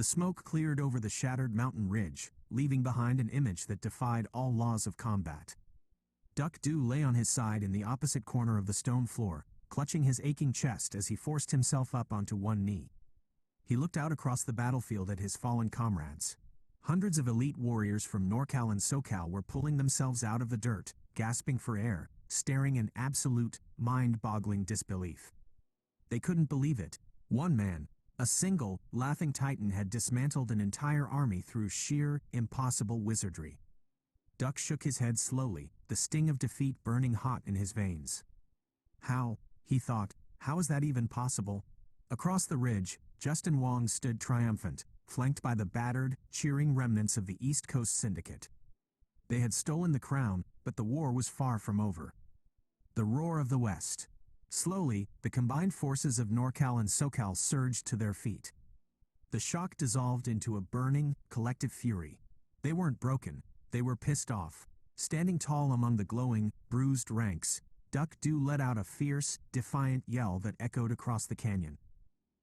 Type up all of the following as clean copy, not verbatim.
The smoke cleared over the shattered mountain ridge, leaving behind an image that defied all laws of combat. Duck-Dew lay on his side in the opposite corner of the stone floor, clutching his aching chest as he forced himself up onto one knee. He looked out across the battlefield at his fallen comrades. Hundreds of elite warriors from NorCal and SoCal were pulling themselves out of the dirt, gasping for air, staring in absolute, mind-boggling disbelief. They couldn't believe it. One man, a single, laughing titan, had dismantled an entire army through sheer, impossible wizardry. Duck shook his head slowly, the sting of defeat burning hot in his veins. How, he thought, how is that even possible? Across the ridge, Justin Wong stood triumphant, flanked by the battered, cheering remnants of the East Coast Syndicate. They had stolen the crown, but the war was far from over. The roar of the West. Slowly, the combined forces of NorCal and SoCal surged to their feet. The shock dissolved into a burning, collective fury. They weren't broken, they were pissed off. Standing tall among the glowing, bruised ranks, Duck-Dew let out a fierce, defiant yell that echoed across the canyon.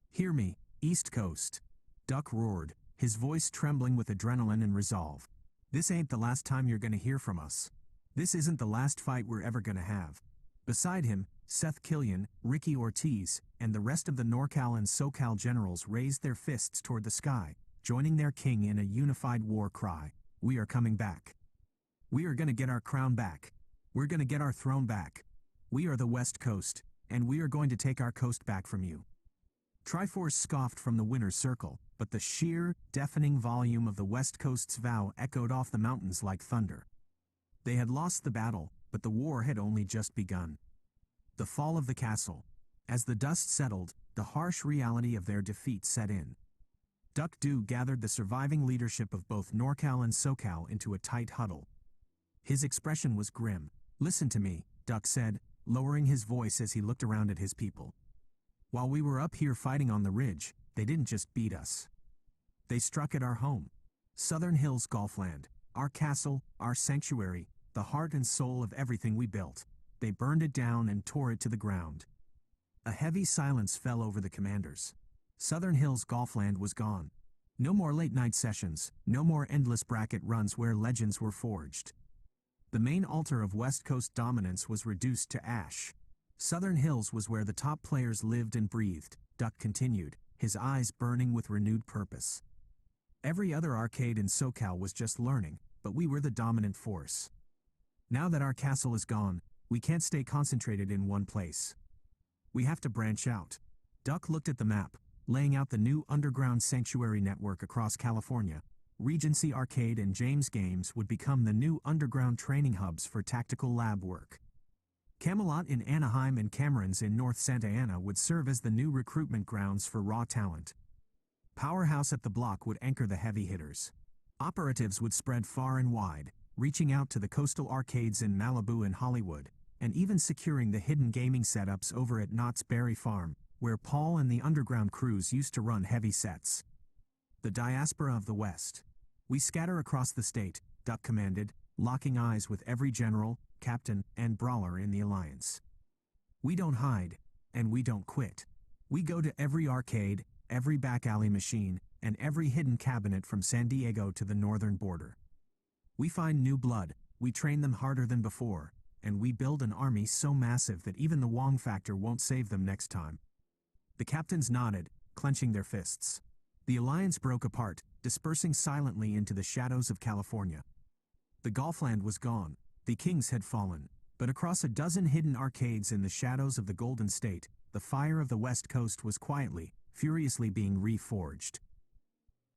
"Hear me, East Coast!" Duck roared, his voice trembling with adrenaline and resolve. "This ain't the last time you're gonna hear from us. This isn't the last fight we're ever gonna have." Beside him, Seth Killian, Ricky Ortiz, and the rest of the NorCal and SoCal generals raised their fists toward the sky, joining their king in a unified war cry. "We are coming back. We are gonna get our crown back. We're gonna get our throne back. We are the West Coast, and we are going to take our coast back from you." Triforce scoffed from the winner's circle, but the sheer, deafening volume of the West Coast's vow echoed off the mountains like thunder. They had lost the battle, but the war had only just begun. The fall of the castle. As the dust settled, the harsh reality of their defeat set in. Duck-Dew gathered the surviving leadership of both NorCal and SoCal into a tight huddle. His expression was grim. "Listen to me," Duck said, lowering his voice as he looked around at his people. "While we were up here fighting on the ridge, they didn't just beat us. They struck at our home. Southern Hills Golfland, our castle, our sanctuary, the heart and soul of everything we built. They burned it down and tore it to the ground." A heavy silence fell over the commanders. Southern Hills Golfland was gone. No more late-night sessions, no more endless bracket runs where legends were forged. The main altar of West Coast dominance was reduced to ash. Southern Hills was where the top players lived and breathed, Duck continued, his eyes burning with renewed purpose. Every other arcade in SoCal was just learning, but we were the dominant force. Now that our castle is gone, we can't stay concentrated in one place. We have to branch out. Duck looked at the map, laying out the new underground sanctuary network across California. Regency Arcade and James Games would become the new underground training hubs for tactical lab work. Camelot in Anaheim and Cameron's in North Santa Ana would serve as the new recruitment grounds for raw talent. Powerhouse at the Block would anchor the heavy hitters. Operatives would spread far and wide, reaching out to the coastal arcades in Malibu and Hollywood, and even securing the hidden gaming setups over at Knott's Berry Farm, where Paul and the underground crews used to run heavy sets. The diaspora of the West. "We scatter across the state," Duck commanded, locking eyes with every general, captain, and brawler in the alliance. "We don't hide, and we don't quit. We go to every arcade, every back alley machine, and every hidden cabinet from San Diego to the northern border. We find new blood, we train them harder than before, and we build an army so massive that even the Wong factor won't save them next time." The captains nodded, clenching their fists. The alliance broke apart, dispersing silently into the shadows of California. The Golfland was gone, the kings had fallen, but across a dozen hidden arcades in the shadows of the Golden State, the fire of the West Coast was quietly, furiously being reforged.